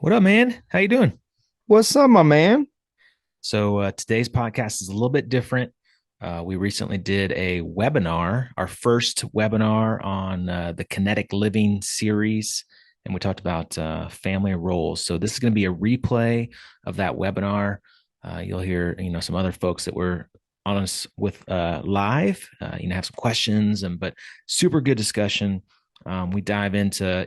What up, man? How you doing? What's up, my man? Today's podcast is a little bit different. We recently did a webinar, our first webinar on the Kinetic Living series, and we talked about family roles. So this is going to be a replay of that webinar. You'll hear, some other folks that were on us with live. Have some questions, but super good discussion. We dive into,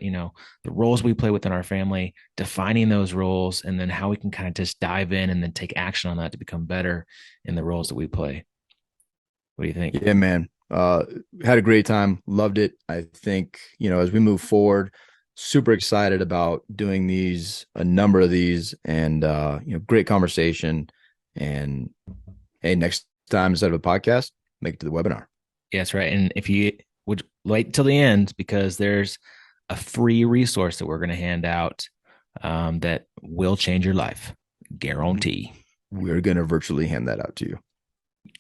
the roles we play within our family, defining those roles, and then how we can kind of just dive in and then take action on that to become better in the roles that we play. What do you think? Yeah, man. Had a great time. Loved it. I think, as we move forward, super excited about doing a number of these and great conversation. And hey, next time instead of a podcast, make it to the webinar. Yeah, that's right. And if you would wait till the end, because there's a free resource that we're going to hand out that will change your life. Guarantee. We're gonna virtually hand that out to you.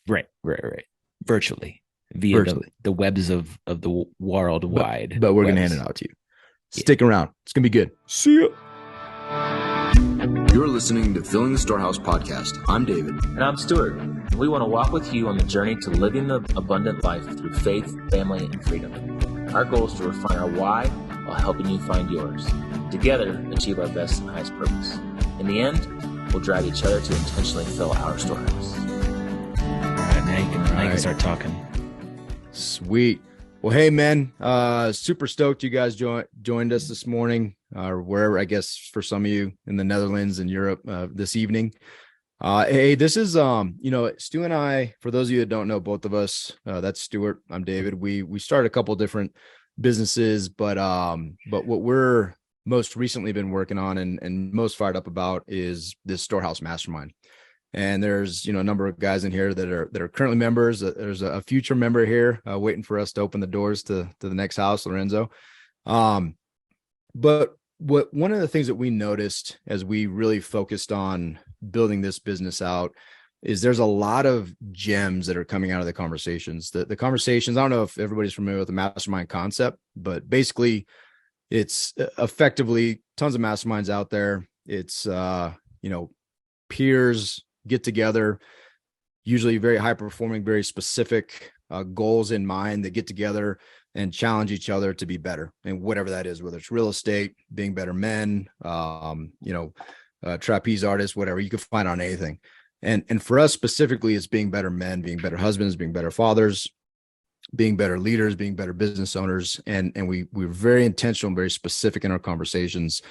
Right, right, right. Virtually via the, Virtually. the webs of the But worldwide but we're gonna hand it webs. out to you. Yeah. Stick around. It's gonna be good. See ya. You're listening to Filling the Storehouse podcast. I'm David. And I'm Stuart. And we want to walk with you on the journey to living the abundant life through faith, family, and freedom. Our goal is to refine our why while helping you find yours. Together, achieve our best and highest purpose. In the end, we'll drive each other to intentionally fill our storehouse. All right, now you can start talking. Sweet. Well, hey, man, super stoked you guys joined us this morning, or wherever, I guess, for some of you in the Netherlands and Europe this evening. Hey, this is, Stu and I, for those of you that don't know, both of us, that's Stuart, I'm David. We started a couple different businesses, but what we're most recently been working on and most fired up about is this Storehouse Mastermind. And there's, a number of guys in here that are currently members. There's a future member here waiting for us to open the doors to the next house, Lorenzo. But one of the things that we noticed as we really focused on building this business out is there's a lot of gems that are coming out of the conversations. The conversations, I don't know if everybody's familiar with the mastermind concept, but basically it's effectively tons of masterminds out there. It's, peers get together, usually very high performing, very specific goals in mind. They get together and challenge each other to be better, and whatever that is, whether it's real estate, being better men, trapeze artists, whatever. You can find on anything. And for us specifically, it's being better men, being better husbands, being better fathers, being better leaders, being better business owners. And we're very intentional and very specific in our conversations.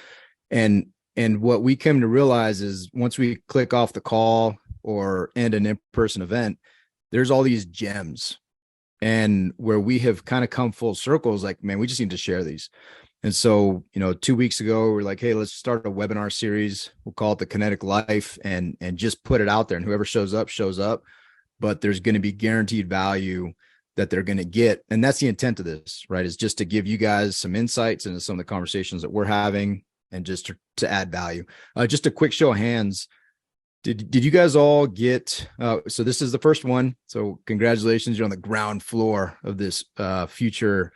And what we came to realize is once we click off the call or end an in-person event, there's all these gems, and where we have kind of come full circle is like, man, we just need to share these. And so, 2 weeks ago, we're like, hey, let's start a webinar series. We'll call it the Kinetic Life, and just put it out there, and whoever shows up, shows up. But there's going to be guaranteed value that they're going to get. And that's the intent of this, right? Is just to give you guys some insights into some of the conversations that we're having, and just to add value. Just a quick show of hands. Did you guys all get, so this is the first one. So congratulations, you're on the ground floor of this future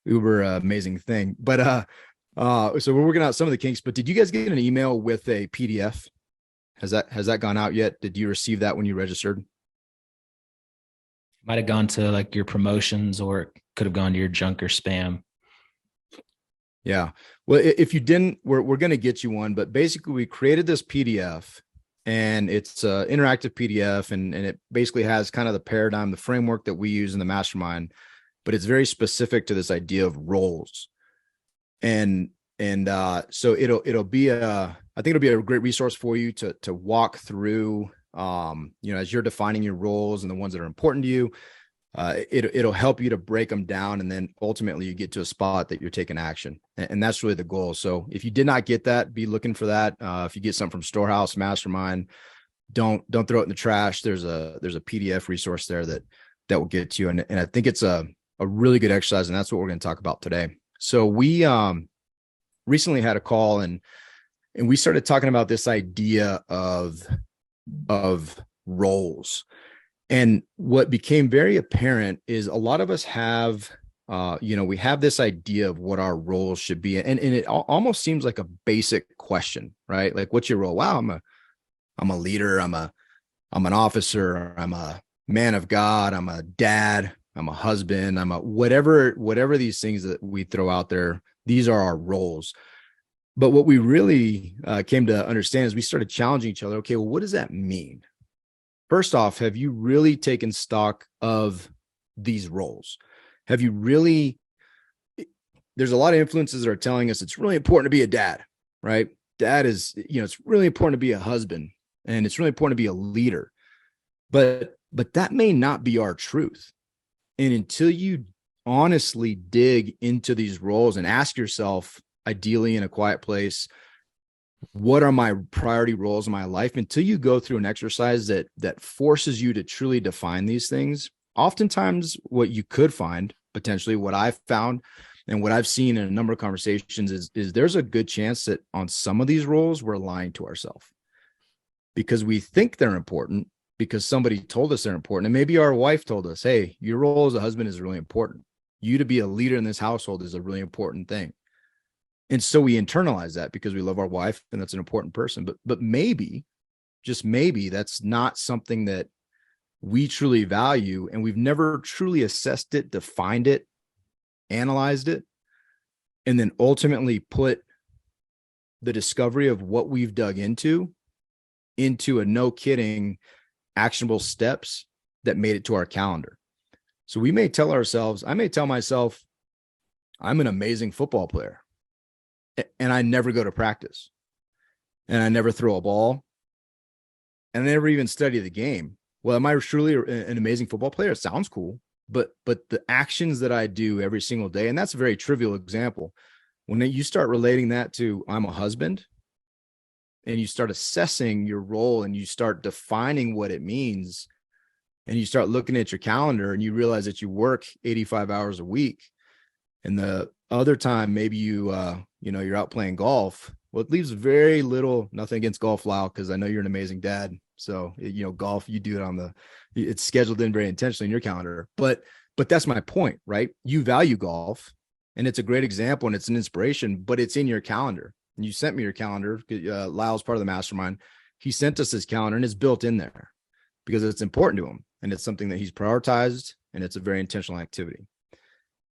uber amazing thing. But so we're working out some of the kinks, but did you guys get an email with a PDF? Has that gone out yet? Did you receive that when you registered? Might have gone to like your promotions, or it could have gone to your junk or spam. Yeah. Well, if you didn't, we're going to get you one, but basically we created this PDF, and it's an interactive PDF, and it basically has kind of the paradigm, the framework that we use in the mastermind, but it's very specific to this idea of roles. And so it'll be I think it'll be a great resource for you to walk through, as you're defining your roles and the ones that are important to you. It'll help you to break them down, and then ultimately you get to a spot that you're taking action, and that's really the goal. So if you did not get that, be looking for that. If you get something from Storehouse Mastermind, don't throw it in the trash. There's a PDF resource there that will get you, and I think it's a really good exercise, and that's what we're going to talk about today. So we recently had a call, and we started talking about this idea of roles. And what became very apparent is a lot of us have we have this idea of what our roles should be. And it almost seems like a basic question, right? Like, what's your role? Wow, I'm a leader. I'm an officer. I'm a man of God. I'm a dad. I'm a husband. I'm a whatever these things that we throw out there. These are our roles. But what we really came to understand is we started challenging each other. Okay, well, what does that mean? First off, have you really taken stock of these roles? Have you really? There's a lot of influences that are telling us it's really important to be a dad, right? Dad is, it's really important to be a husband, and it's really important to be a leader. But that may not be our truth. And until you honestly dig into these roles and ask yourself, ideally in a quiet place, what are my priority roles in my life? Until you go through an exercise that forces you to truly define these things, oftentimes what you could find, potentially what I've found and what I've seen in a number of conversations is there's a good chance that on some of these roles, we're lying to ourselves because we think they're important because somebody told us they're important. And maybe our wife told us, hey, your role as a husband is really important. You to be a leader in this household is a really important thing. And so we internalize that because we love our wife and that's an important person. But maybe, just maybe, that's not something that we truly value. And we've never truly assessed it, defined it, analyzed it, and then ultimately put the discovery of what we've dug into a no kidding actionable steps that made it to our calendar. So we may tell ourselves, I may tell myself, I'm an amazing football player. And I never go to practice, and I never throw a ball, and I never even study the game. Well, am I truly an amazing football player? It sounds cool, but the actions that I do every single day, and that's a very trivial example. When you start relating that to I'm a husband, and you start assessing your role, and you start defining what it means, and you start looking at your calendar, and you realize that you work 85 hours a week, and the other time maybe you're out playing golf. Well, it leaves very little, nothing against golf, Lau, because I know you're an amazing dad. So, golf, you do it it's scheduled in very intentionally in your calendar. But that's my point, right? You value golf, and it's a great example, and it's an inspiration, but it's in your calendar. And you sent me your calendar. Lau's part of the mastermind. He sent us his calendar, and it's built in there because it's important to him, and it's something that he's prioritized, and it's a very intentional activity.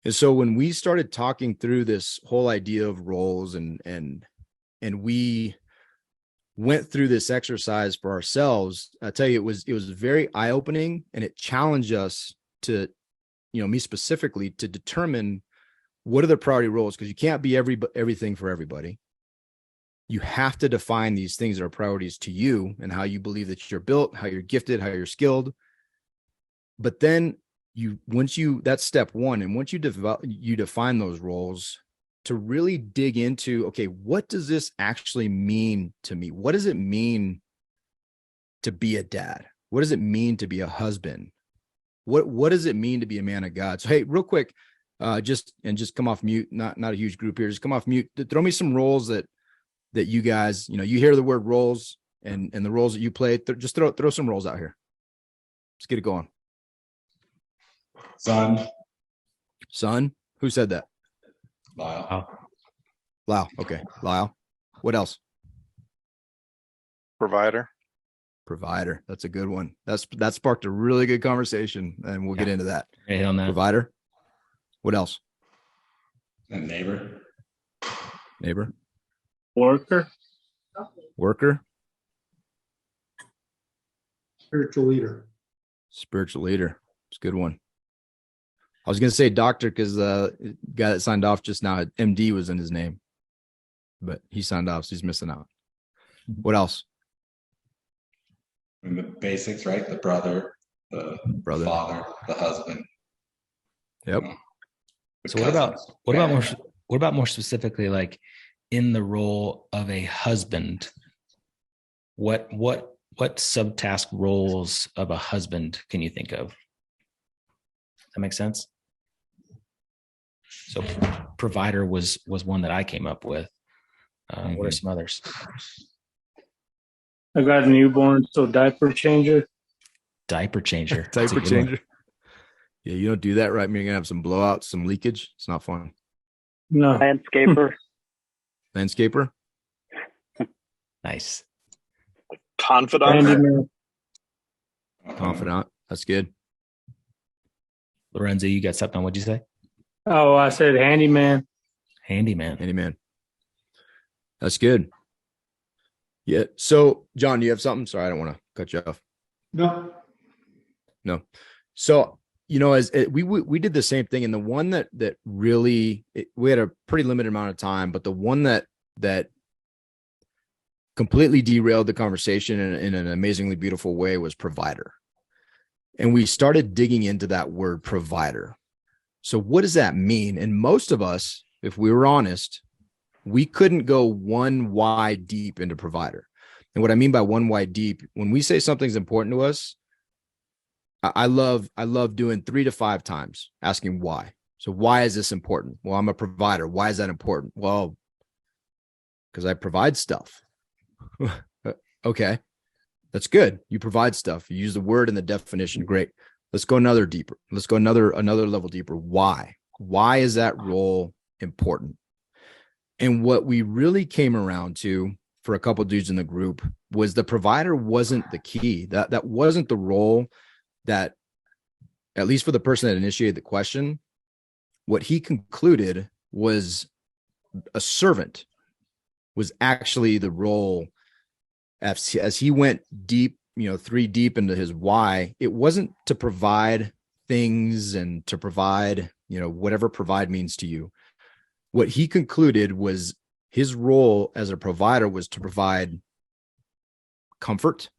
And so when we started talking through this whole idea of roles and we went through this exercise for ourselves, I tell you, it was very eye-opening, and it challenged us to, me specifically, to determine what are the priority roles, because you can't be everything for everybody. You have to define these things that are priorities to you and how you believe that you're built, how you're gifted, how you're skilled. But then that's step one. And once you define those roles, to really dig into, okay, what does this actually mean to me? What does it mean to be a dad? What does it mean to be a husband? What does it mean to be a man of God? So, hey, real quick, just come off mute, not a huge group here. Just come off mute. Throw me some roles that you guys, you hear the word roles and the roles that you play. Just throw some roles out here. Let's get it going. Son. Who said that? Lyle. Okay. Lyle. What else? Provider. That's a good one. That sparked a really good conversation, and we'll get into that. Right on that. Provider. What else? And neighbor. Worker. Spiritual leader. It's a good one. I was going to say doctor because the guy that signed off just now, MD was in his name, but he signed off, so he's missing out. What else? And the basics, right? The brother, the father, the husband. Yep. So what about more specifically, like in the role of a husband? What subtask roles of a husband can you think of? That makes sense. So provider was one that I came up with. What are some others? I got a newborn, so diaper changer. Diaper changer. Diaper changer. Yeah, you don't do that, right? You're gonna have some blowouts, some leakage. It's not fun. No. Landscaper. Landscaper. Nice. Confidant. Uh-huh. Confidant. That's good. Lorenzo, you got something on what'd you say? Oh, I said handyman. Handyman. Handyman. That's good. Yeah. So, John, do you have something? Sorry, I don't want to cut you off. No. So, as we did the same thing, and the one that really we had a pretty limited amount of time, but the one that completely derailed the conversation in an amazingly beautiful way was provider. And we started digging into that word provider. So what does that mean? And most of us, if we were honest, we couldn't go one why deep into provider. And what I mean by one why deep, when we say something's important to us, I love doing 3 to 5 times asking why. So why is this important? Well, I'm a provider. Why is that important? Well, because I provide stuff. Okay, that's good. You provide stuff. You use the word and the definition. Great. Let's go another deeper. Let's go another level deeper. Why? Why is that role important? And what we really came around to for a couple of dudes in the group was the provider wasn't the key. That wasn't the role that, at least for the person that initiated the question, what he concluded was a servant was actually the role. As he went deep, 3 deep into his why, it wasn't to provide things and to provide, whatever provide means to you. What he concluded was his role as a provider was to provide comfort,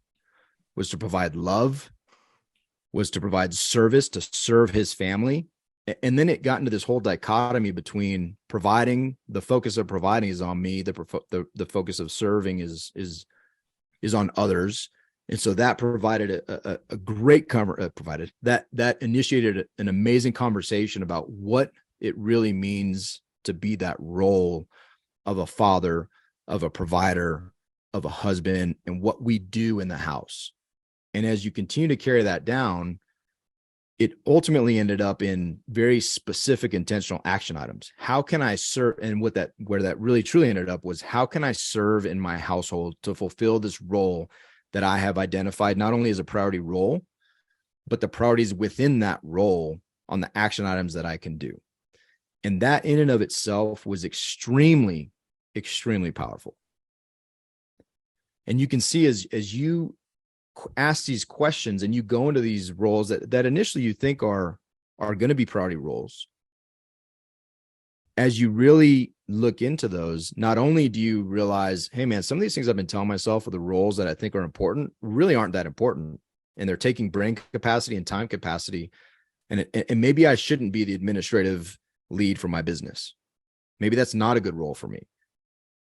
was to provide love, was to provide service, to serve his family. And then it got into this whole dichotomy between providing. The focus of providing is on me. The focus of serving is on others. And so that provided a great that initiated an amazing conversation about what it really means to be that role of a father, of a provider, of a husband, and what we do in the house. And as you continue to carry that down, it ultimately ended up in very specific intentional action items. How can I serve? And where that really truly ended up was, how can I serve in my household to fulfill this role that I have identified, not only as a priority role, but the priorities within that role on the action items that I can do. And that in and of itself was extremely, extremely powerful. And you can see as you ask these questions and you go into these roles that initially you think are going to be priority roles, as you really look into those, not only do you realize, hey man, some of these things I've been telling myself are the roles that I think are important really aren't that important, and they're taking brain capacity and time capacity, and maybe I shouldn't be the administrative lead for my business. Maybe that's not a good role for me.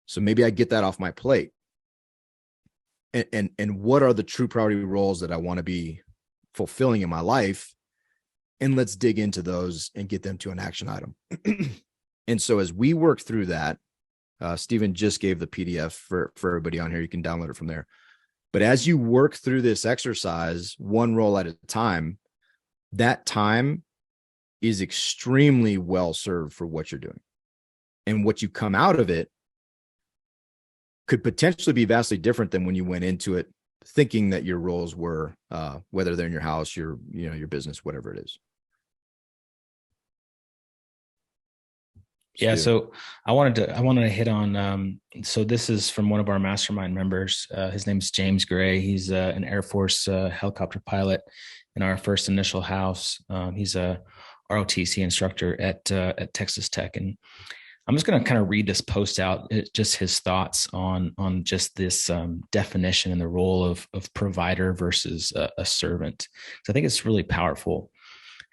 So maybe I get that off my plate. And what are the true priority roles that I want to be fulfilling in my life? And let's dig into those and get them to an action item. And so as we work through that, Stephen just gave the PDF for everybody on here. You can download it from there. But as you work through this exercise, one role at a time, that time is extremely well served for what you're doing. And what you come out of it could potentially be vastly different than when you went into it thinking that your roles were, whether they're in your house, your business, whatever it is. Yeah. So I wanted to hit on, so this is from one of our mastermind members. His name is James Gray. He's an Air Force helicopter pilot in our first initial house. He's a ROTC instructor at Texas Tech. And I'm just going to kind of read this post out, just his thoughts on just this definition and the role of provider versus a servant. So I think it's really powerful.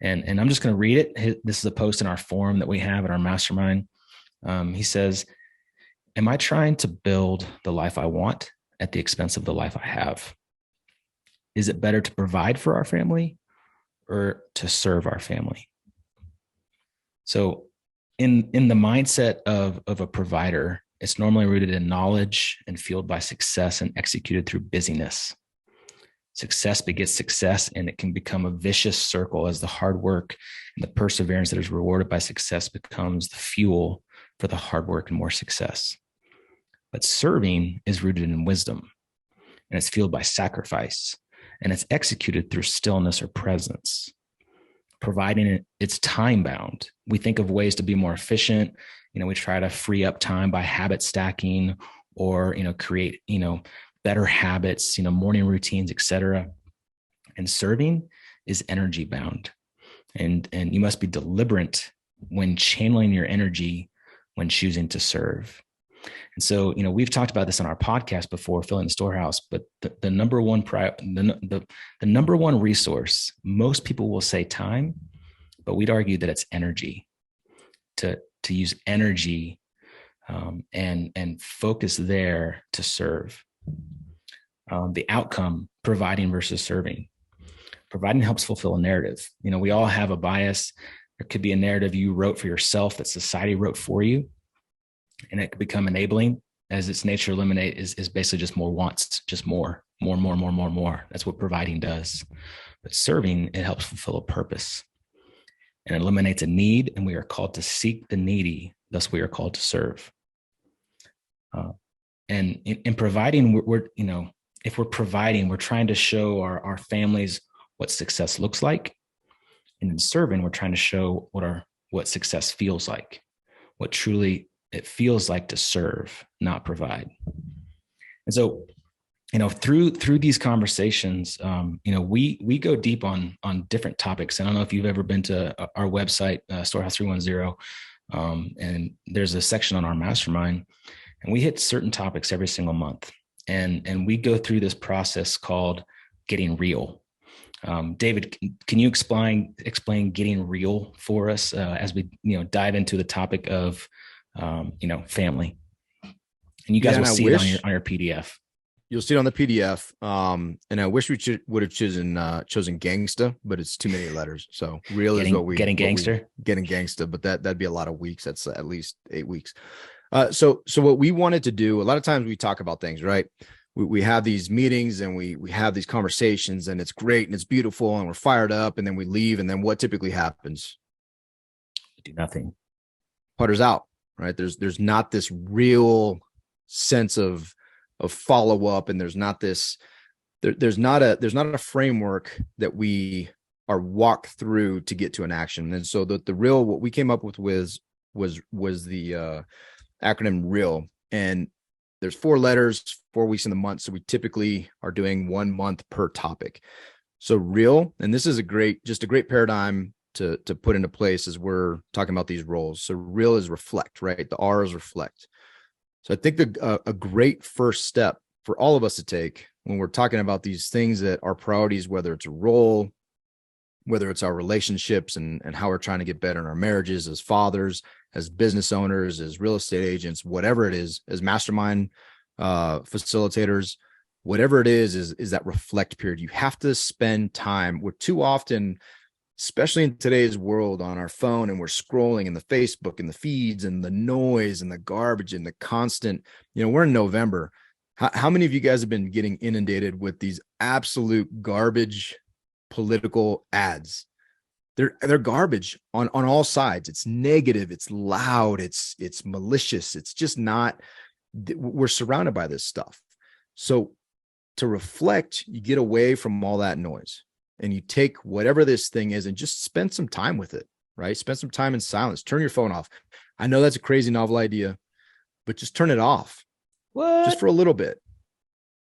And I'm just going to read it. This is a post in our forum that we have at our mastermind. He says, "Am I trying to build the life I want at the expense of the life I have? Is it better to provide for our family or to serve our family?" So in the mindset of a provider, it's normally rooted in knowledge and fueled by success and executed through busyness. Success begets success, and it can become a vicious circle as the hard work and the perseverance that is rewarded by success becomes the fuel for the hard work and more success. But serving is rooted in wisdom, and it's fueled by sacrifice, and it's executed through stillness or presence. Providing it's time bound. We think of ways to be more efficient. We try to free up time by habit stacking or, create, better habits, morning routines, etc. And serving is energy bound. And you must be deliberate when channeling your energy when choosing to serve. And so, we've talked about this on our podcast before, Filling the Storehouse, but the number one the number one resource, most people will say time, but we'd argue that it's energy. To use energy and focus there to serve. The outcome, providing versus serving. Providing helps fulfill a narrative. We all have a bias. There could be a narrative you wrote for yourself that society wrote for you, and it could become enabling, as its nature eliminate is basically just more wants, just more. That's what providing does. But serving, it helps fulfill a purpose and eliminates a need, and we are called to seek the needy. Thus, we are called to serve. And in providing, if we're providing, we're trying to show our families what success looks like. And in serving, we're trying to show what success feels like, what truly it feels like to serve, not provide. And so, through these conversations, we go deep on different topics. And I don't know if you've ever been to our website, Storehouse 310, and there's a section on our mastermind, and we hit certain topics every single month. And we go through this process called getting real. David, can you explain getting real for us as we dive into the topic of family? And you guys will see it on your PDF. You'll see it on the PDF. And I wish we would have chosen gangsta, but it's too many letters. So real is what we getting gangsta, but that'd be a lot of weeks. That's at least 8 weeks. So what we wanted to do, a lot of times we talk about things, right? We have these meetings and we have these conversations, and it's great and it's beautiful and we're fired up, and then we leave. And then what typically happens? We do nothing. Putters out, right? There's not this real sense of follow up, and there's not a framework that we are walked through to get to an action. And so the real, what we came up with was the acronym REAL, and there's 4 letters, 4 weeks in the month. So we typically are doing 1 month per topic. So REAL, and this is a great paradigm to put into place as we're talking about these roles. So REAL is reflect, right? The R is reflect. So I think a great first step for all of us to take when we're talking about these things that are priorities, whether it's a role, whether it's our relationships and how we're trying to get better in our marriages as fathers, as business owners, as real estate agents, whatever it is, as mastermind facilitators, whatever it is that reflect period. You have to spend time. We're too often, especially in today's world, on our phone, and we're scrolling in the Facebook and the feeds and the noise and the garbage and the constant, we're in November. How many of you guys have been getting inundated with these absolute garbage political ads? They're garbage on all sides. It's negative, it's loud, it's malicious. It's just not, we're surrounded by this stuff. So to reflect, you get away from all that noise and you take whatever this thing is and just spend some time with it, right? Spend some time in silence. Turn your phone off. I know that's a crazy novel idea, but just turn it off. What? Just for a little bit.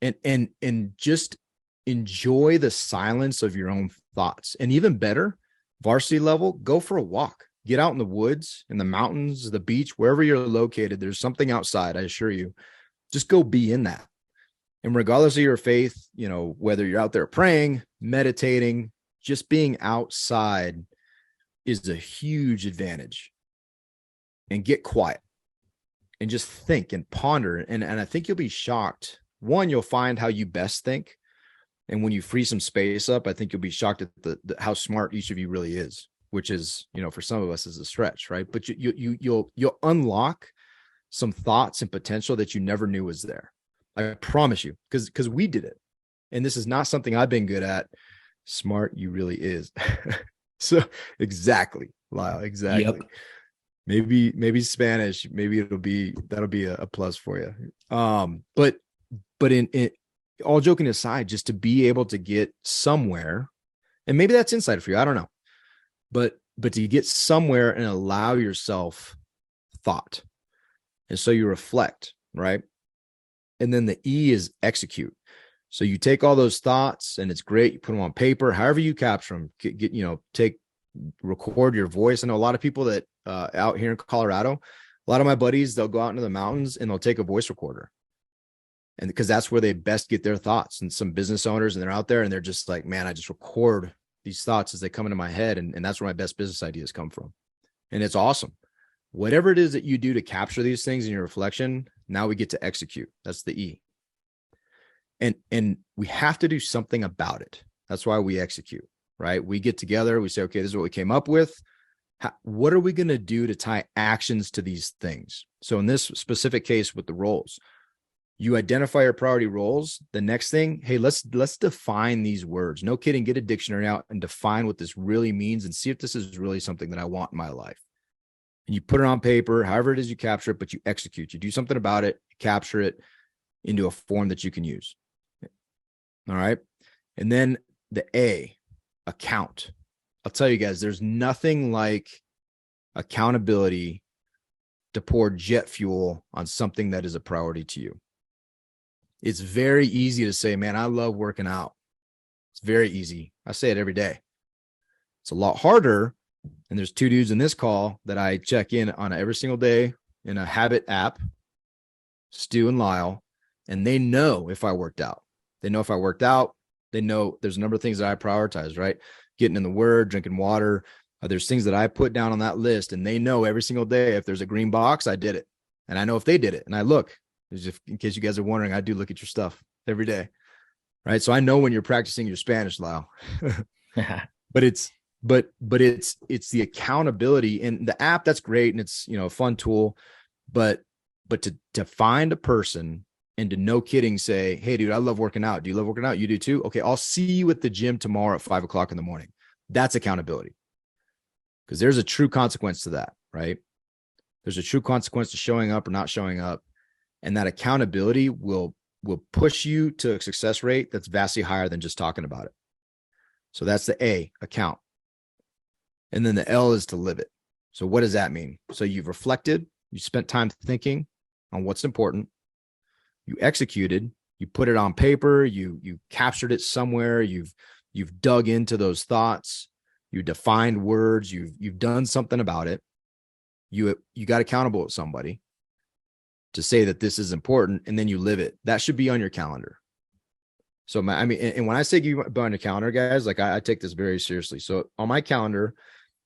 And just enjoy the silence of your own thoughts. And even better, varsity level, go for a walk. Get out in the woods, in the mountains, the beach, wherever you're located. There's something outside, I assure you. Just go be in that. And regardless of your faith, whether you're out there praying, meditating, just being outside is a huge advantage. And get quiet and just think and ponder. And I think you'll be shocked. One, you'll find how you best think. And when you free some space up, I think you'll be shocked at how smart each of you really is, which is, for some of us is a stretch, right? But you'll unlock some thoughts and potential that you never knew was there. I promise you, because we did it. and this is not something I've been good at. Smart, you really is. So exactly, Lyle, exactly. Yep. Maybe Spanish, maybe that'll be a plus for you. But in all joking aside, just to be able to get somewhere, and maybe that's insight for you, I don't know, but to get somewhere and allow yourself thought, and so you reflect, right? And then the E is execute. So you take all those thoughts, and it's great. You put them on paper, however you capture them. Record your voice. I know a lot of people that out here in Colorado, a lot of my buddies, they'll go out into the mountains and they'll take a voice recorder, and because that's where they best get their thoughts. And some business owners, and they're out there and they're just like, man, I just record these thoughts as they come into my head, and that's where my best business ideas come from. And it's awesome. Whatever it is that you do to capture these things in your reflection, now we get to execute. That's the E. And we have to do something about it. That's why we execute, right? We get together, we say, okay, this is what we came up with. What are we going to do to tie actions to these things? So in this specific case with the roles, you identify your priority roles. The next thing, hey, let's define these words. No kidding, get a dictionary out and define what this really means and see if this is really something that I want in my life. And you put it on paper, however it is you capture it, but you execute. You do something about it, capture it into a form that you can use. All right. And then the A, account. I'll tell you guys, there's nothing like accountability to pour jet fuel on something that is a priority to you. It's very easy to say, man, I love working out. It's very easy. I say it every day. It's a lot harder. And there's two dudes in this call that I check in on every single day in a habit app, Stu and Lyle, and they know if I worked out. They know if I worked out. They know there's a number of things that I prioritize, right? Getting in the word, drinking water. There's things that I put down on that list, and they know every single day if there's a green box, I did it. And I know if they did it. And I look, in case you guys are wondering, I do look at your stuff every day, right? So I know when you're practicing your Spanish, Lyle. But it's the accountability, and the app, that's great, and it's, a fun tool, but to find a person and to, no kidding, say, hey dude, I love working out. Do you love working out? You do too? Okay, I'll see you at the gym tomorrow at 5:00 in the morning. That's accountability, because there's a true consequence to that, right? There's a true consequence to showing up or not showing up, and that accountability will push you to a success rate that's vastly higher than just talking about it. So that's the A, account. And then the L is to live it. So what does that mean? So you've reflected, you spent time thinking on what's important, you executed, you put it on paper, you captured it somewhere, you've dug into those thoughts, you defined words, you've done something about it, you got accountable with somebody to say that this is important, and then you live it. That should be on your calendar. So and when I say you on your calendar, guys, like I take this very seriously. So on my calendar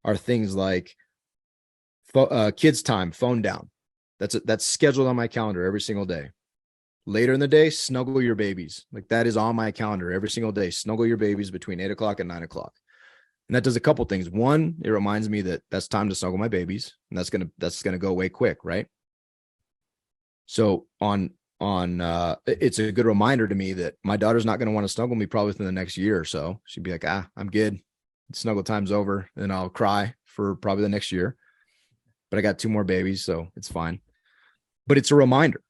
are things like kids time, phone down. That's scheduled on my calendar every single day. Later in the day, snuggle your babies. Like that is on my calendar every single day. Snuggle your babies between 8:00 and 9:00. And that does a couple things. One, it reminds me that that's time to snuggle my babies, and that's gonna go away quick, right? So it's a good reminder to me that my daughter's not going to want to snuggle me probably within the next year or so. She'd be like, I'm good. Snuggle time's over. And I'll cry for probably the next year. But I got 2 more babies, so it's fine. But it's a reminder.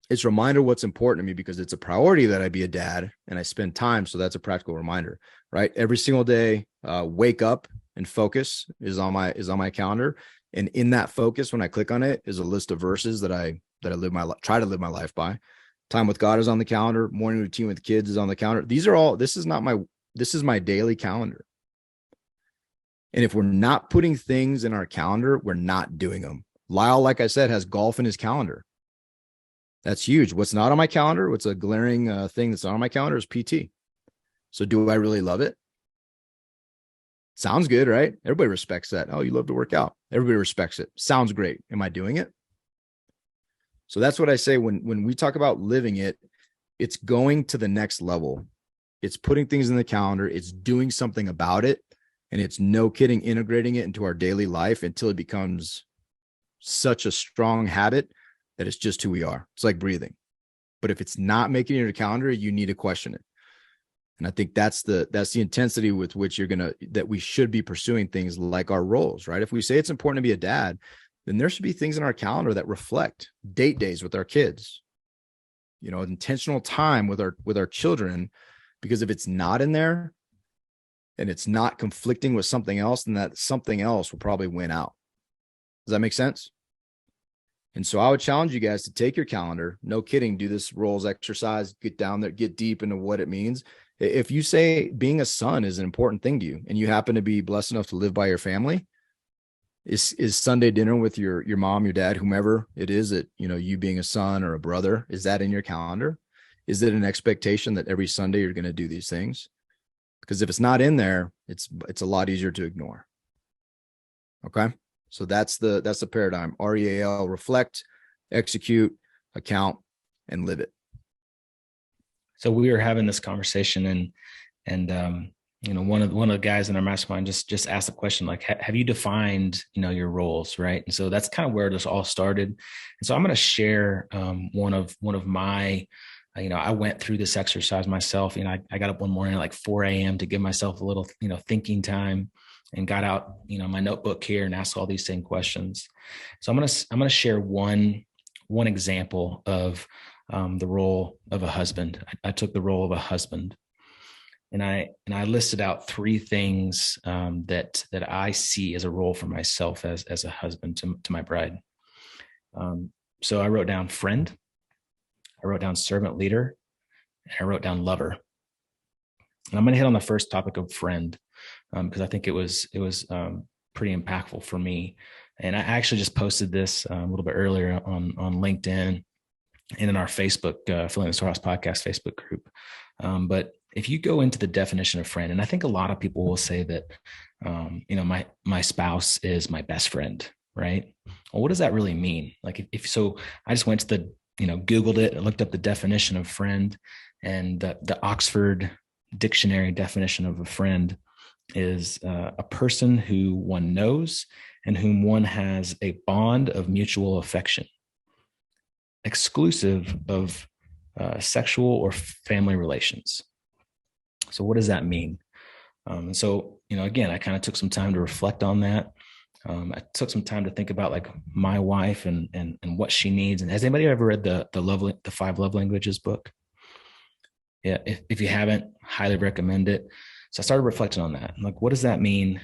It's a reminder what's important to me, because it's a priority that I be a dad and I spend time. So that's a practical reminder, right? Every single day, wake up and focus is on my calendar. And in that focus, when I click on it, is a list of verses that I try to live my life by. Time with God is on the calendar. Morning routine with kids is on the calendar. This is my daily calendar. And if we're not putting things in our calendar, we're not doing them. Lyle, like I said, has golf in his calendar. That's huge. What's not on my calendar, what's a glaring thing that's not on my calendar, is PT. So do I really love it? Sounds good, right? Everybody respects that. Oh, you love to work out. Everybody respects it. Sounds great. Am I doing it? So that's what I say when we talk about living it. It's going to the next level. It's putting things in the calendar. It's doing something about it. And it's, no kidding, integrating it into our daily life until it becomes such a strong habit that it's just who we are. It's like breathing. But if it's not making it your calendar, you need to question it. And I think that's the intensity with which that we should be pursuing things like our roles, right? If we say it's important to be a dad, then there should be things in our calendar that reflect date days with our kids, intentional time with our children, because if it's not in there and it's not conflicting with something else, then that something else will probably win out. Does that make sense? And so I would challenge you guys to take your calendar, no kidding, do this roles exercise, get down there, get deep into what it means. If you say being a son is an important thing to you and you happen to be blessed enough to live by your family, is Sunday dinner with your mom, your dad, whomever it is that, you being a son or a brother, is that in your calendar? Is it an expectation that every Sunday you're going to do these things? Because if it's not in there, it's a lot easier to ignore. Okay. So that's the paradigm. REAL, reflect, execute, account, and live it. So we were having this conversation, and one of the guys in our mastermind just asked the question, like, have you defined your roles, right? And so that's kind of where this all started. And so I'm going to share one of my, I went through this exercise myself. I got up one morning at like 4 a.m. to give myself a little thinking time, and got out my notebook here and asked all these same questions. So I'm going to share one example of the role of a husband. I took the role of a husband, and I listed out 3 things that I see as a role for myself as a husband to my bride. So I wrote down friend, I wrote down servant leader, and I wrote down lover. And I'm going to hit on the first topic of friend, because I think it was pretty impactful for me. And I actually just posted this a little bit earlier on LinkedIn and in our Facebook, Filling the Storehouse Podcast Facebook group. But if you go into the definition of friend, and I think a lot of people will say that, my spouse is my best friend, right? Well, what does that really mean? Like if so, I just went to the, Googled it and looked up the definition of friend, and the Oxford Dictionary definition of a friend is a person who one knows and whom one has a bond of mutual affection, exclusive of sexual or family relations. So what does that mean? And so, again, I kind of took some time to reflect on that. I took some time to think about like my wife and what she needs. And has anybody ever read the 5 Love Languages book? Yeah. If you haven't, highly recommend it. So I started reflecting on that. Like, what does that mean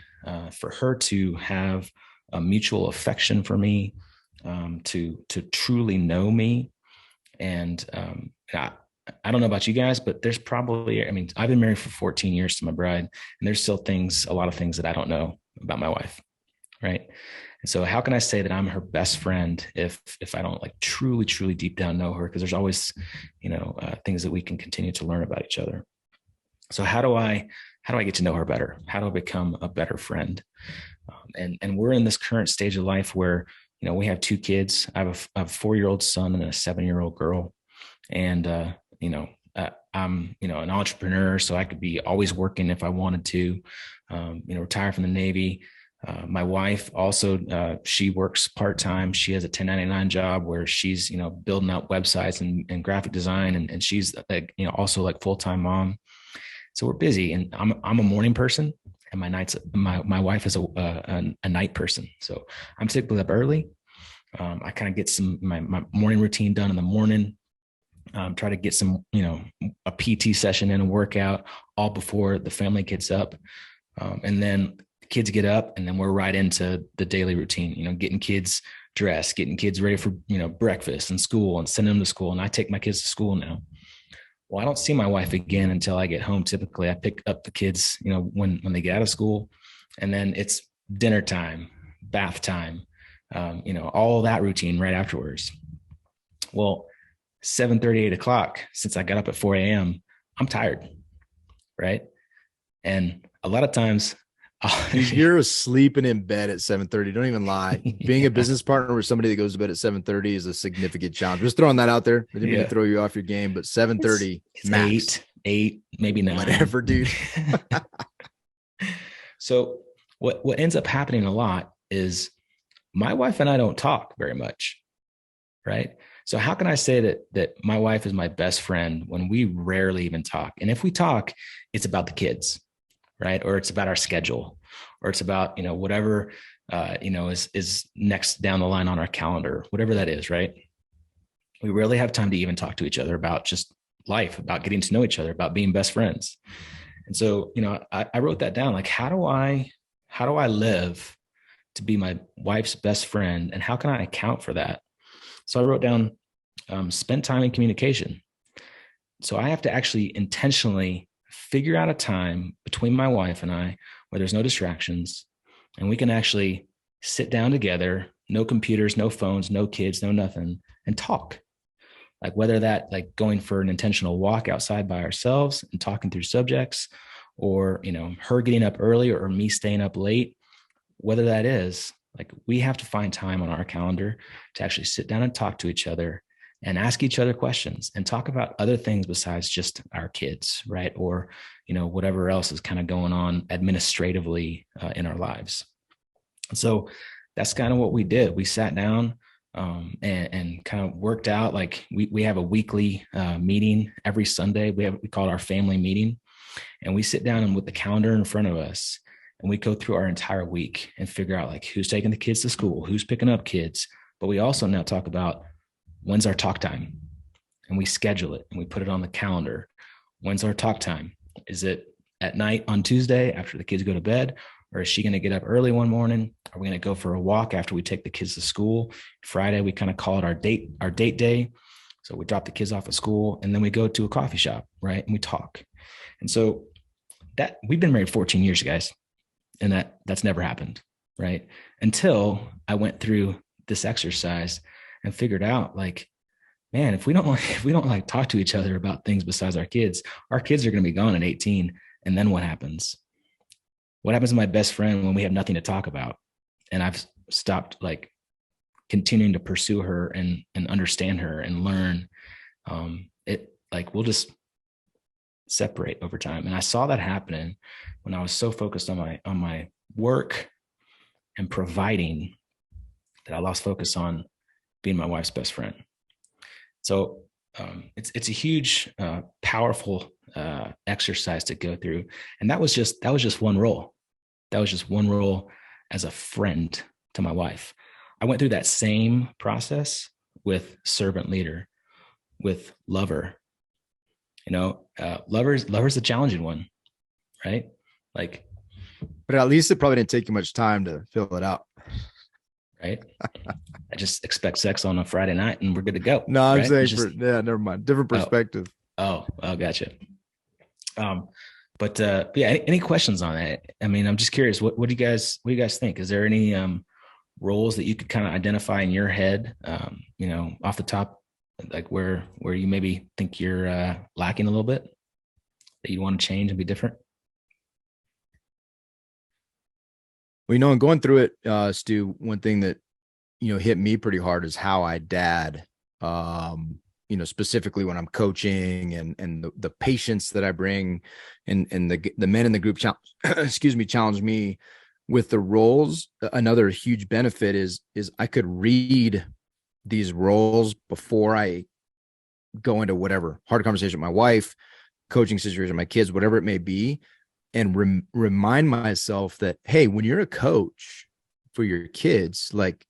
for her to have a mutual affection for me, to truly know me? And I don't know about you guys, but there's probably, I've been married for 14 years to my bride, and there's still a lot of things that I don't know about my wife. Right. And so how can I say that I'm her best friend if I don't like truly, truly deep down know her? Because there's always, things that we can continue to learn about each other. So how do I get to know her better? How do I become a better friend? And we're in this current stage of life where, we have 2 kids. I have a 4-year-old son and a 7-year-old girl. And, I'm, an entrepreneur, so I could be always working if I wanted to, retire from the Navy. My wife also, she works part-time. She has a 1099 job where she's, building out websites and graphic design. And she's like, also like full-time mom. So we're busy, and I'm a morning person, and my wife is a night person. So I'm typically up early. I kind of get my morning routine done in the morning. Try to get some, a PT session in, a workout all before the family gets up. And then the kids get up, and then we're right into the daily routine, getting kids dressed, getting kids ready for, breakfast and school, and sending them to school. And I take my kids to school now. Well, I don't see my wife again until I get home. Typically I pick up the kids, when they get out of school, and then it's dinner time, bath time, all that routine right afterwards. Well, 7:30, 8 o'clock, since I got up at 4 a.m., I'm tired. Right. And a lot of times you're sleeping in bed at 7:30. Don't even lie. Being a business partner with somebody that goes to bed at 7:30 is a significant challenge. Just throwing that out there. I didn't mean to throw you off your game, but 7:30 max. 8, maybe 9. Whatever, dude. So what ends up happening a lot is my wife and I don't talk very much. Right. So how can I say that my wife is my best friend when we rarely even talk? And if we talk, it's about the kids, right? Or it's about our schedule, or it's about, whatever is next down the line on our calendar, whatever that is, right? We rarely have time to even talk to each other about just life, about getting to know each other, about being best friends. And so, I wrote that down. Like, how do I live to be my wife's best friend, and how can I account for that? So I wrote down, spend time in communication. So I have to actually intentionally figure out a time between my wife and I where there's no distractions, and we can actually sit down together, no computers, no phones, no kids, no nothing, and talk. Like, whether that, like, going for an intentional walk outside by ourselves and talking through subjects, or her getting up early or me staying up late, whether that is, like, we have to find time on our calendar to actually sit down and talk to each other and ask each other questions and talk about other things besides just our kids, right? Or whatever else is kind of going on administratively in our lives. So that's kind of what we did. We sat down and kind of worked out. Like, we have a weekly meeting every Sunday. We call it our family meeting, and we sit down and with the calendar in front of us, and we go through our entire week and figure out, like, who's taking the kids to school, who's picking up kids. But we also now talk about, when's our talk time, and we schedule it and we put it on the calendar. When's our talk time? Is it at night on Tuesday after the kids go to bed? Or is she going to get up early one morning? Are we going to go for a walk after we take the kids to school? Friday, we kind of call it our date day. So we drop the kids off at school, and then we go to a coffee shop, right? And we talk. And so that, we've been married 14 years, guys. And that's never happened, right? Until I went through this exercise and figured out, like, man, if we don't talk to each other about things besides our kids are going to be gone at 18. And then what happens? What happens to my best friend when we have nothing to talk about? And I've stopped, like, continuing to pursue her and understand her and learn. We'll just separate over time. And I saw that happening when I was so focused on my work and providing, that I lost focus on being my wife's best friend. So it's a huge, powerful exercise to go through. And that was just one role. That was just one role as a friend to my wife. I went through that same process with servant leader, with lover. Lover's a challenging one, right? Like, but at least it probably didn't take you much time to fill it out. Right. I just expect sex on a Friday night and we're good to go. No, I'm right? saying never mind. Different perspective. Oh, gotcha. But any questions on that? I mean, I'm just curious. What do you guys think? Is there any roles that you could kind of identify in your head, off the top, like where you maybe think you're lacking a little bit, that you want to change and be different? Well, and going through it, Stu, one thing that, hit me pretty hard is how I dad, specifically when I'm coaching and the patience that I bring, and the men in the group challenge me with the roles. Another huge benefit is I could read these roles before I go into whatever hard conversation with my wife, coaching situation with my kids, whatever it may be, and remind myself that, hey, when you're a coach for your kids, like,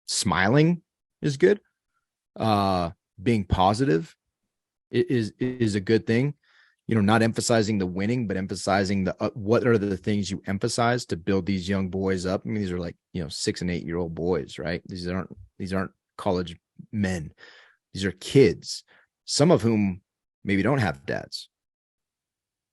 smiling is good. Being positive is a good thing. Not emphasizing the winning, but emphasizing what are the things you emphasize to build these young boys up. I mean, these are like, 6 and 8 year old boys, right? These aren't college men. These are kids, some of whom maybe don't have dads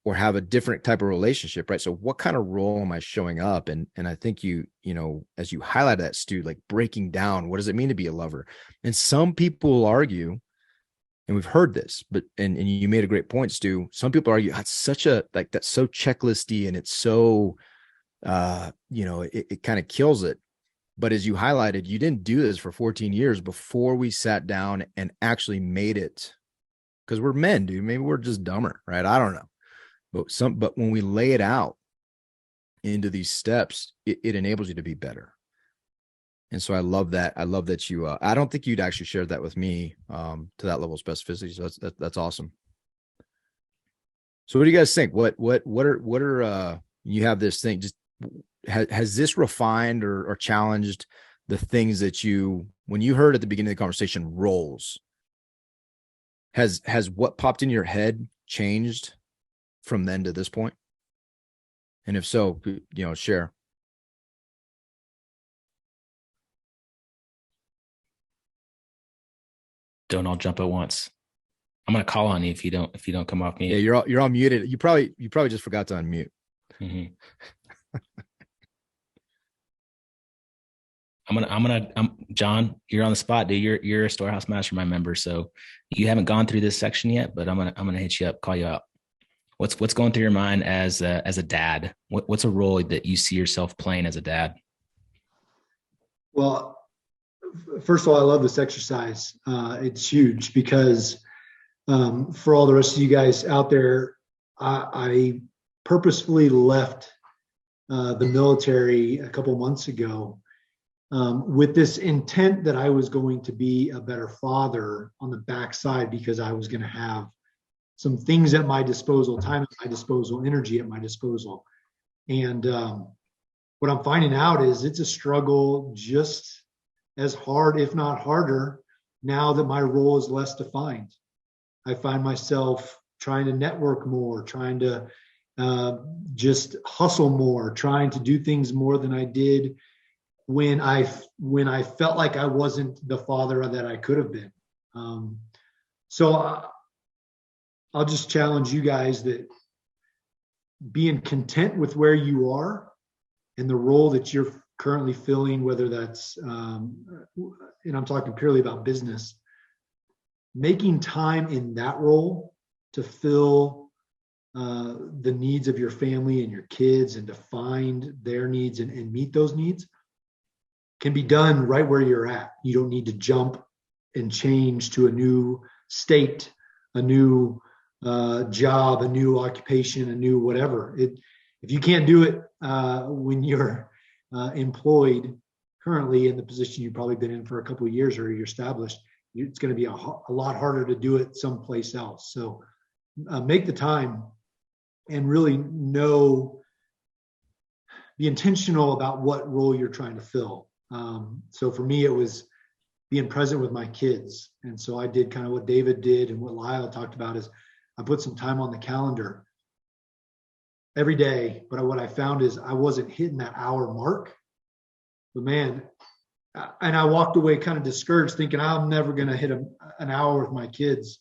or have a different type of relationship, right? So what kind of role am I showing up? And I think as you highlighted that, Stu, like, breaking down, what does it mean to be a lover? And some people will argue, and we've heard this, but and you made a great point, Stu. Some people argue that's that's so checklisty, and it's so it kind of kills it. But as you highlighted, you didn't do this for 14 years before we sat down and actually made it, because we're men, dude. Maybe we're just dumber, right? I don't know. But when we lay it out into these steps, it enables you to be better. so I love that. I love that you, I don't think you'd actually shared that with me to that level of specificity. So that's awesome. So what do you guys think? What are, you have this thing, just has this refined or challenged the things that you, when you heard at the beginning of the conversation, roles, has what popped in your head changed from then to this point? And if so, share. Don't all jump at once. I'm gonna call on you if you don't come off mute. Yeah, you're all muted. You probably just forgot to unmute. Mm-hmm. John, you're on the spot, dude. You're a Storehouse Mastermind member, so you haven't gone through this section yet, but I'm gonna hit you up, call you out. What's going through your mind as a dad? What's a role that you see yourself playing as a dad? Well, first of all, I love this exercise. It's huge because for all the rest of you guys out there, I purposefully left the military a couple months ago with this intent that I was going to be a better father on the backside, because I was going to have some things at my disposal, time at my disposal, energy at my disposal. And what I'm finding out is it's a struggle just as hard, if not harder, now that my role is less defined. I find myself trying to network more, trying to just hustle more, trying to do things more than I did when I felt like I wasn't the father that I could have been. So I'll just challenge you guys that being content with where you are and the role that you're currently filling, whether that's, and I'm talking purely about business, making time in that role to fill the needs of your family and your kids and to find their needs and meet those needs can be done right where you're at. You don't need to jump and change to a new state, a new job, a new occupation, a new whatever. If you can't do it when you're employed currently in the position you've probably been in for a couple of years or you're established, it's going to be a lot harder to do it someplace else. So make the time and really be intentional about what role you're trying to fill. So for me, it was being present with my kids. And so I did kind of what David did and what Lyle talked about is I put some time on the calendar every day. But what I found is I wasn't hitting that hour mark. But man, and I walked away kind of discouraged thinking I'm never going to hit an hour with my kids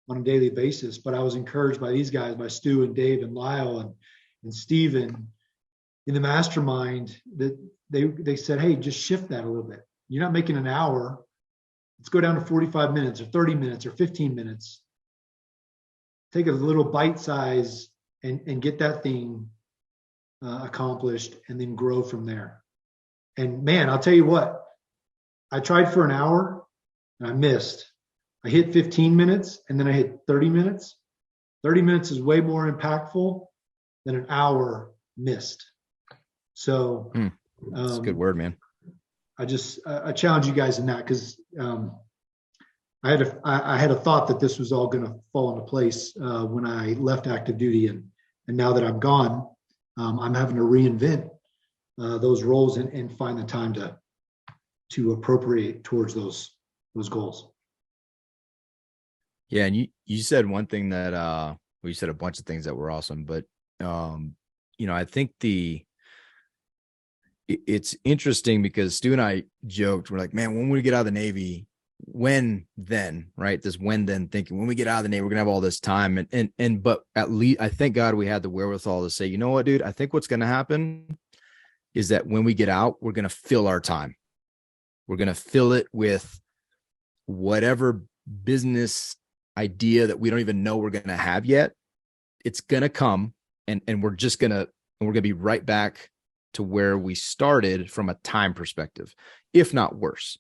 on a daily basis. But I was encouraged by these guys, by Stu and Dave and Lyle and Steven in the mastermind, that they said, hey, just shift that a little bit. You're not making an hour. Let's go down to 45 minutes or 30 minutes or 15 minutes. Take a little bite size and get that thing accomplished and then grow from there. And man, I'll tell you what, I tried for an hour and I missed. I hit 15 minutes and then I hit 30 minutes. 30 minutes is way more impactful than an hour missed. So that's a good word, man. I challenge you guys in that because I had a thought that this was all going to fall into place when I left active duty, and now that I'm gone, I'm having to reinvent those roles and find the time to appropriate towards those goals. Yeah, and you said one thing that well, you said a bunch of things that were awesome, but I think it's interesting because Stu and I joked, we're like, man, when we get out of the Navy, when then, right? This when then thinking, when we get out of the Navy, we're gonna have all this time. But at least I thank God we had the wherewithal to say, you know what, dude, I think what's gonna happen is that when we get out, we're gonna fill our time. We're gonna fill it with whatever business idea that we don't even know we're gonna have yet. It's gonna come and we're gonna be right back to where we started from a time perspective, if not worse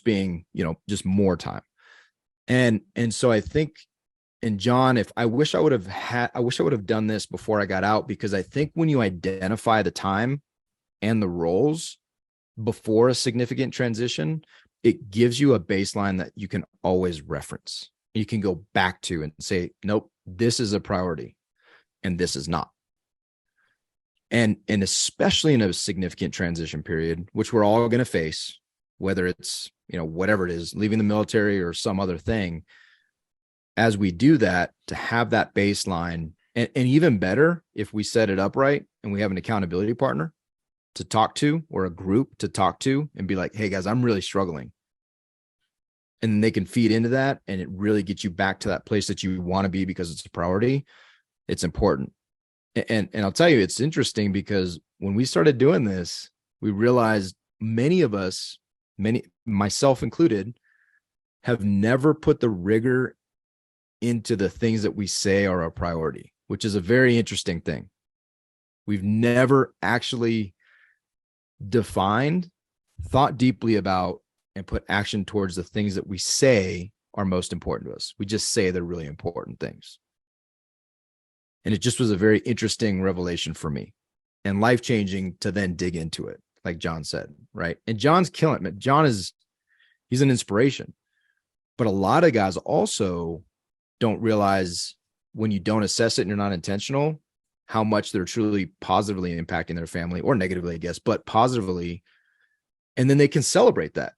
being, just more time. And so I think, and John, I wish I would have done this before I got out, because I think when you identify the time and the roles, before a significant transition, it gives you a baseline that you can always reference. You can go back to and say, nope, this is a priority and this is not. And especially in a significant transition period, which we're all going to face, whether it's, whatever it is, leaving the military or some other thing, as we do that, to have that baseline, and even better, if we set it up right and we have an accountability partner to talk to, or a group to talk to, and be like, hey guys, I'm really struggling. And then they can feed into that, and it really gets you back to that place that you want to be because it's a priority. It's important. And I'll tell you, it's interesting because when we started doing this, we realized many of us, myself included, have never put the rigor into the things that we say are a priority, which is a very interesting thing. We've never actually defined, thought deeply about, and put action towards the things that we say are most important to us. We just say they're really important things. And it just was a very interesting revelation for me, and life-changing to then dig into it, like John said, right? And John's killing it. He's an inspiration. But a lot of guys also don't realize, when you don't assess it and you're not intentional, how much they're truly positively impacting their family, or negatively, I guess, but positively. And then they can celebrate that.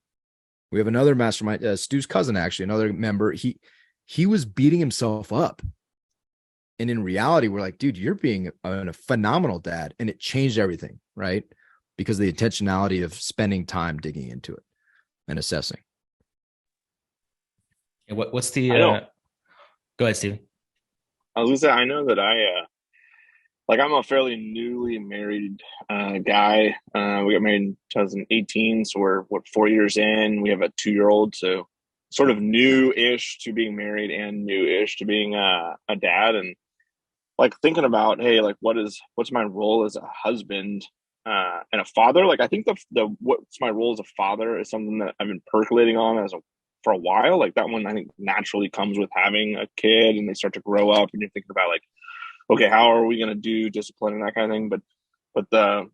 We have another mastermind, Stu's cousin, actually, another member. He was beating himself up. And in reality, we're like, dude, you're being a phenomenal dad. And it changed everything, right? Because of the intentionality of spending time digging into it and assessing. And what's the, go ahead, Steven. I was gonna say, I know that I'm a fairly newly married guy. We got married in 2018, so we're 4 years in. We have a 2-year-old, so sort of new-ish to being married and new-ish to being a dad. And like thinking about, hey, like what's my role as a husband and a father? Like I think the what's my role as a father is something that I've been percolating on for a while. Like that one I think naturally comes with having a kid, and they start to grow up, and you're thinking about like, okay, how are we going to do discipline and that kind of thing? But the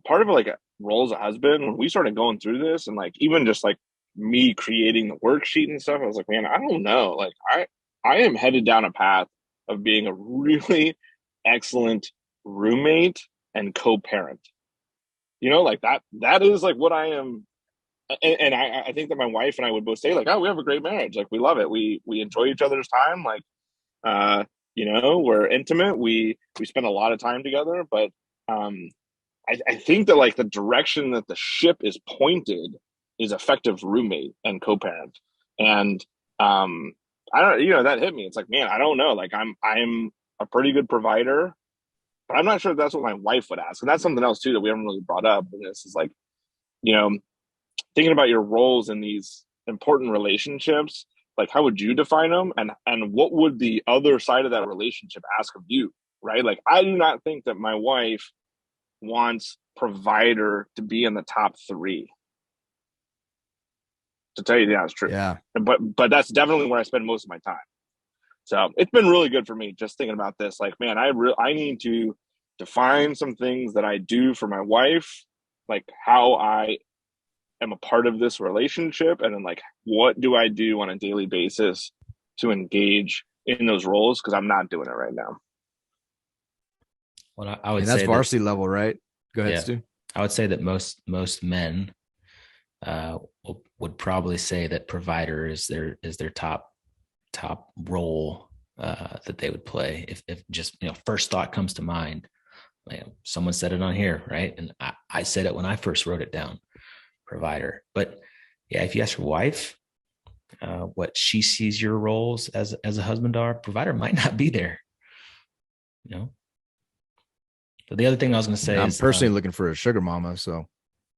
part of it, like a role as a husband, when we started going through this, and like even just like me creating the worksheet and stuff, I was like, man, I don't know. Like I am headed down a path of being a really excellent roommate and co-parent. Like that is like what I am. And I think that my wife and I would both say like, oh, we have a great marriage. Like we love it. We enjoy each other's time. Like, we're intimate. We spend a lot of time together, but I think that like the direction that the ship is pointed is effective roommate and co-parent. And I don't, that hit me. It's like, man, I don't know. Like I'm a pretty good provider, but I'm not sure if that's what my wife would ask. And that's something else too that we haven't really brought up. And this is like, thinking about your roles in these important relationships. Like, how would you define them? And what would the other side of that relationship ask of you, right? Like, I do not think that my wife wants provider to be in the top 3. To tell you the honest truth. Yeah. But that's definitely where I spend most of my time. So it's been really good for me just thinking about this. Like, man, I need to define some things that I do for my wife, like how I am a part of this relationship, and then like what do I do on a daily basis to engage in those roles, because I'm not doing it right now. Well, I would and say that's varsity level, right? Go ahead, Stu. I would say that most men would probably say that provider is their top role that they would play. If just first thought comes to mind, someone said it on here, right? And I said it when I first wrote it down. Provider. But yeah, if you ask your wife what she sees your roles as a husband are, provider might not be there. So the other thing I was going to say I'm is personally looking for a sugar mama. So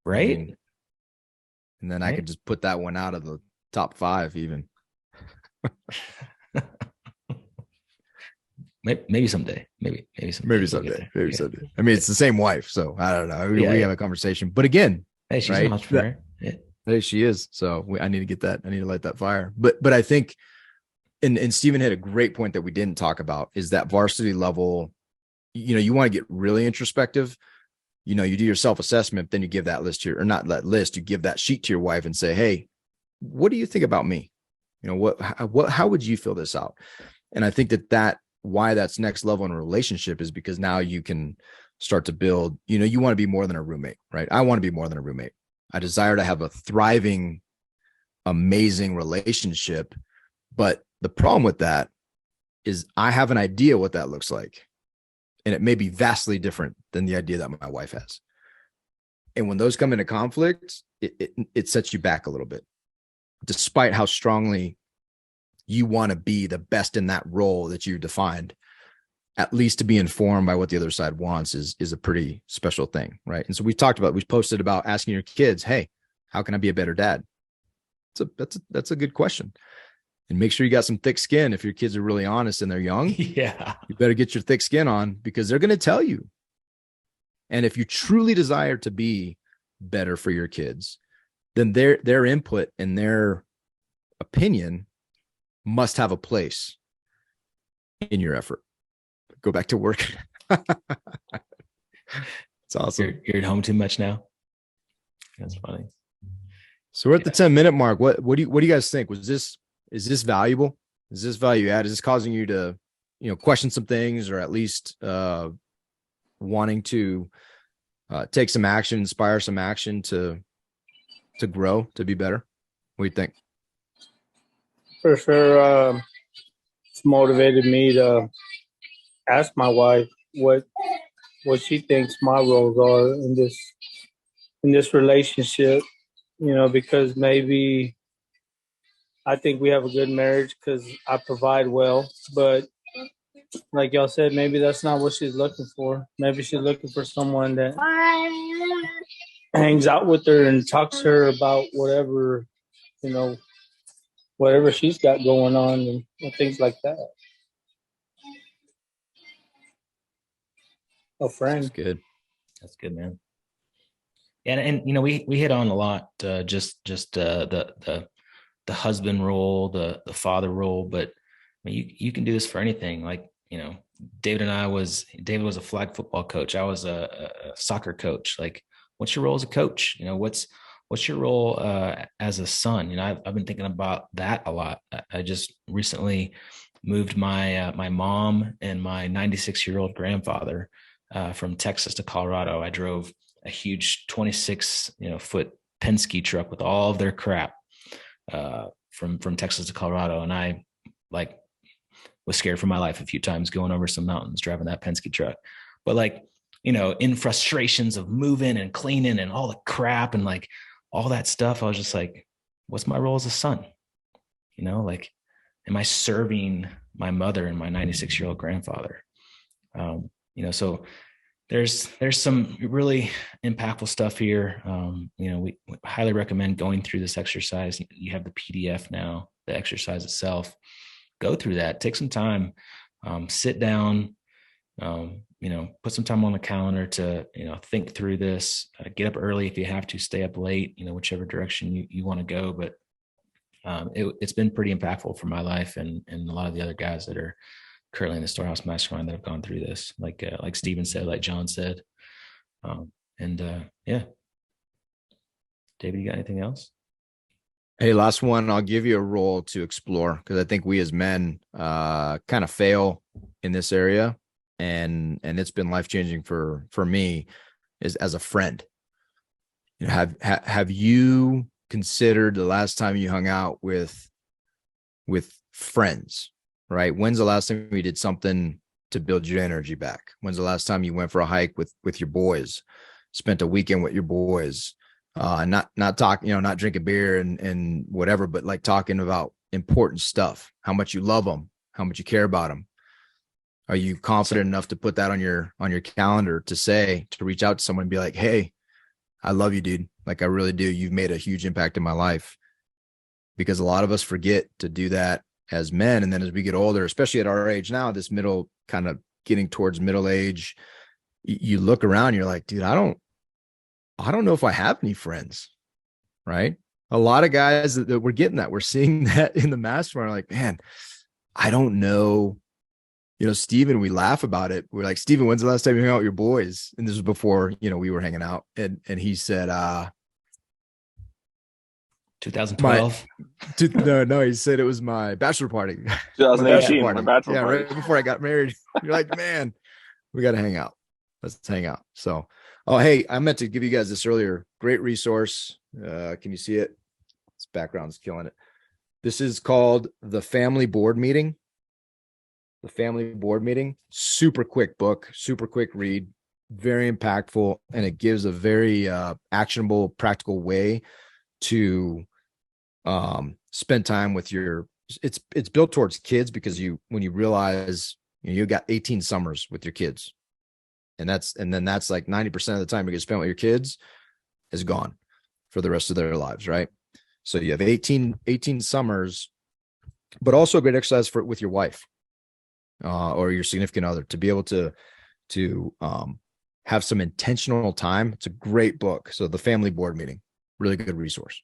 right. And then I could just put that one out of the top 5 even. Maybe someday. Maybe someday. I mean, it's the same wife, so I don't know. We have a conversation, but again, hey, she's right? an entrepreneur. Hey, she is. So I need to get that. I need to light that fire. But I think, and Stephen had a great point that we didn't talk about, is that varsity level. You want to get really introspective. you do your self-assessment, then you give that list to your, or not that list, you give that sheet to your wife and say, hey, what do you think about me? How would you fill this out? And I think why that's next level in a relationship is because now you can start to build, you want to be more than a roommate, right? I want to be more than a roommate. I desire to have a thriving, amazing relationship. But the problem with that is I have an idea what that looks like. And it may be vastly different than the idea that my wife has. And when those come into conflict, it sets you back a little bit, despite how strongly you want to be the best in that role that you defined. At least to be informed by what the other side wants is a pretty special thing, right? And so we posted about asking your kids, hey, how can I be a better dad? That's a good question. And make sure you got some thick skin. If your kids are really honest and they're young, yeah, you better get your thick skin on, because they're going to tell you. And if you truly desire to be better for your kids, then their input and their opinion must have a place in your effort. Go back to work. It's awesome. You're at home too much now. That's funny. So we're at the 10-minute mark. What do you guys think? Is this valuable? Is this value add? Is this causing you to, question some things, or at least wanting to take some action, inspire some action to grow, to be better? What do you think? For sure. It's motivated me to ask my wife what she thinks my roles are in this relationship, because maybe I think we have a good marriage because I provide well, but like y'all said, maybe that's not what she's looking for. Maybe she's looking for someone that hangs out with her and talks to her about whatever she's got going on and things like that. A friend. That's good, man. And we hit on a lot, just the husband role, the father role, but I mean, you can do this for anything. Like, David was a flag football coach. I was a soccer coach. Like, what's your role as a coach? What's your role as a son? I've been thinking about that a lot. I just recently moved my mom and my 96-year-old grandfather from Texas to Colorado. I drove a huge 26 foot Penske truck with all of their crap from Texas to Colorado, and I was scared for my life a few times going over some mountains driving that Penske truck. But in frustrations of moving and cleaning and all the crap and all that stuff, I was just like, what's my role as a son? Am I serving my mother and my 96-year-old grandfather? So there's some really impactful stuff here. We highly recommend going through this exercise. You have the PDF now, the exercise itself. Go through that. Take some time. Sit down. Put some time on the calendar to think through this. Get up early if you have to. Stay up late. Whichever direction you want to go. But it's been pretty impactful for my life and a lot of the other guys that are currently in the Storehouse Mastermind that have gone through this, like Stephen said, like John said. Yeah. David, you got anything else? Hey, last one. I'll give you a role to explore, because I think we as men kind of fail in this area, and it's been life-changing for me, is as a friend. Have you considered the last time you hung out with friends? Right? When's the last time you did something to build your energy back? When's the last time you went for a hike with your boys, spent a weekend with your boys, not talking, not drinking beer and whatever, but talking about important stuff, how much you love them, how much you care about them. Are you confident enough to put that on your calendar to reach out to someone and be like, hey, I love you, dude. I really do. You've made a huge impact in my life. Because a lot of us forget to do that as men. And then as we get older, especially at our age now, this middle kind of getting towards middle age, you look around, you're like, dude, I don't know if I have any friends. Right. A lot of guys that we're getting that, we're seeing that in the mastermind are like, man, I don't know Steven, we laugh about it. We're like, Steven, when's the last time you hung out with your boys? And this was before, we were hanging out. And he said, 2012. No, he said it was my bachelor party. 2018, my bachelor yeah, party. right before I got married. You're like, man, we got to hang out. Let's hang out. So, hey, I meant to give you guys this earlier. Great resource. Can you see it? This background's killing it. This is called The Family Board Meeting. The Family Board Meeting. Super quick book, super quick read, very impactful, and it gives a very actionable, practical way to spend time with your. It's built towards kids because when you realize you got 18 summers with your kids, and then that's like 90% of the time you get spent with your kids is gone for the rest of their lives, right? So you have 18 summers, but also a great exercise with your wife or your significant other to be able to have some intentional time. It's a great book. So The Family Board Meeting, really good resource.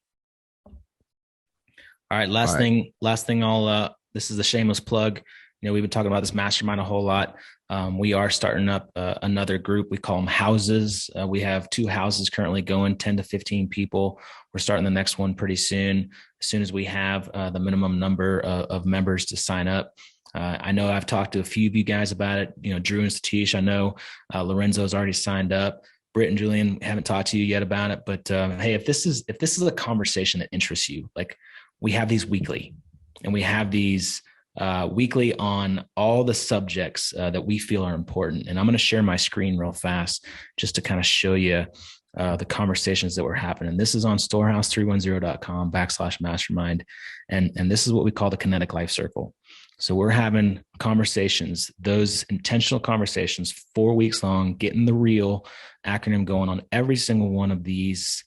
All right. Last thing this is a shameless plug. We've been talking about this mastermind a whole lot. We are starting up another group. We call them houses. We have 2 houses currently going, 10 to 15 people. We're starting the next one pretty soon. As soon as we have the minimum number of members to sign up. I know I've talked to a few of you guys about it. Drew and Satish, I know Lorenzo's already signed up. Britt and Julian, haven't talked to you yet about it, but hey, if this is a conversation that interests you, like we have these weekly, and we have these weekly on all the subjects that we feel are important. And I'm going to share my screen real fast just to kind of show you the conversations that were happening. This is on storehouse310.com/mastermind. And this is what we call the Kinetic Life Circle. So we're having conversations, those intentional conversations, 4 weeks long, getting the real acronym going on every single one of these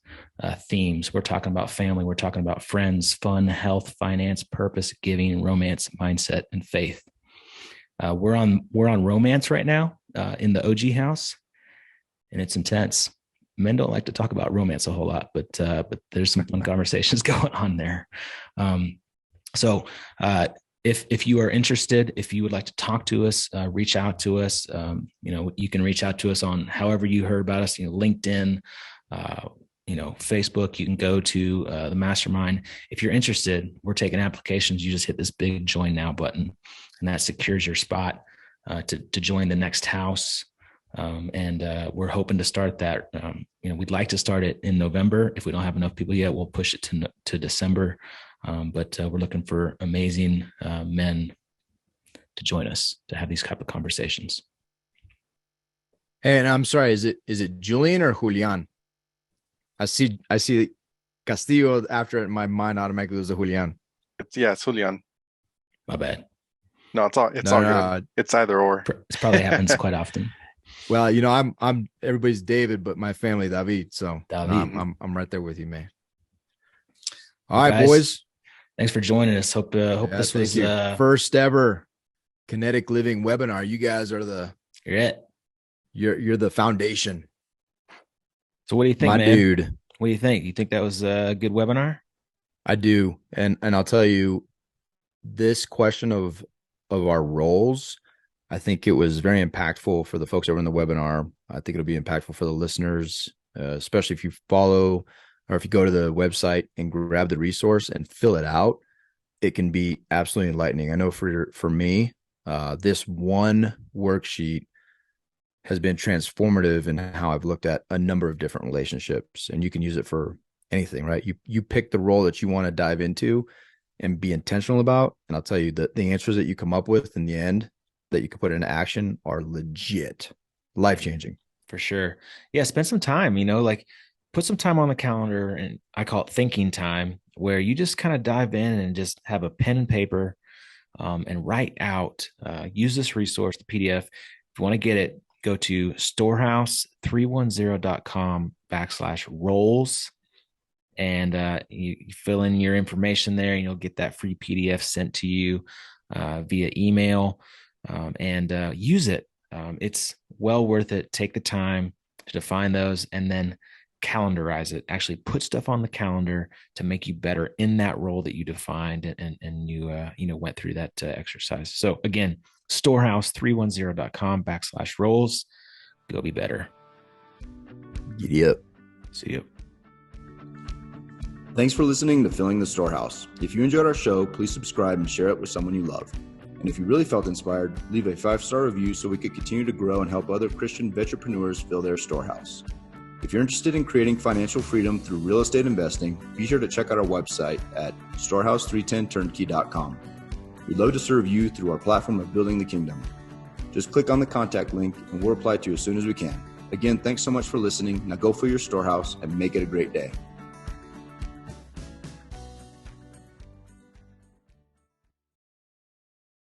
themes. We're talking about family. We're talking about friends, fun, health, finance, purpose, giving, romance, mindset, and faith. We're on romance right now in the OG house, and it's intense. Men don't like to talk about romance a whole lot, but there's some fun conversations going on there. So if you are interested, if you would like to talk to us, reach out to us. You can reach out to us on however you heard about us. LinkedIn, Facebook. You can go to the mastermind. If you're interested, we're taking applications. You just hit this big join now button, and that secures your spot to join the next house. We're hoping to start that. We'd like to start it in November. If we don't have enough people yet, we'll push it to December. But we're looking for amazing men to join us to have these type of conversations. And I'm sorry, is it Julian or Julian? I see Castillo after it. My mind automatically goes to Julian. It's Julian. My bad. No, it's all good. It's either or. This probably happens quite often. Well, I'm everybody's David, but my family David. So I'm right there with you, man. All right, guys, boys. Thanks for joining us. Hope this was first ever Kinetic Living webinar. You guys are you're the foundation. So what do you think, my man? Dude? What do you think? You think that was a good webinar? I do, and I'll tell you, this question of our roles, I think it was very impactful for the folks over in the webinar. I think it'll be impactful for the listeners, especially if you follow or if you go to the website and grab the resource and fill it out. It can be absolutely enlightening. I know for me, this one worksheet has been transformative in how I've looked at a number of different relationships, and you can use it for anything, right? You pick the role that you want to dive into and be intentional about. And I'll tell you that the answers that you come up with in the end that you can put into action are legit life-changing. For sure. Yeah. Spend some time, put some time on the calendar, and I call it thinking time, where you just kind of dive in and just have a pen and paper and write out, use this resource, the PDF. If you want to get it, go to storehouse310.com/roles. And you fill in your information there, and you'll get that free PDF sent to you via email, and use it. It's well worth it. Take the time to define those, and then calendarize it, actually put stuff on the calendar to make you better in that role that you defined and you went through that exercise. So again, storehouse310.com/roles. Go be better. Giddy up. See you. Thanks for listening to Filling the Storehouse. If you enjoyed our show, please subscribe and share it with someone you love. And if you really felt inspired, leave a 5-star review so we could continue to grow and help other Christian entrepreneurs fill their storehouse. If you're interested in creating financial freedom through real estate investing, be sure to check out our website at storehouse310turnkey.com. We'd love to serve you through our platform of building the kingdom. Just click on the contact link and we'll reply to you as soon as we can. Again, thanks so much for listening. Now go fill your storehouse and make it a great day.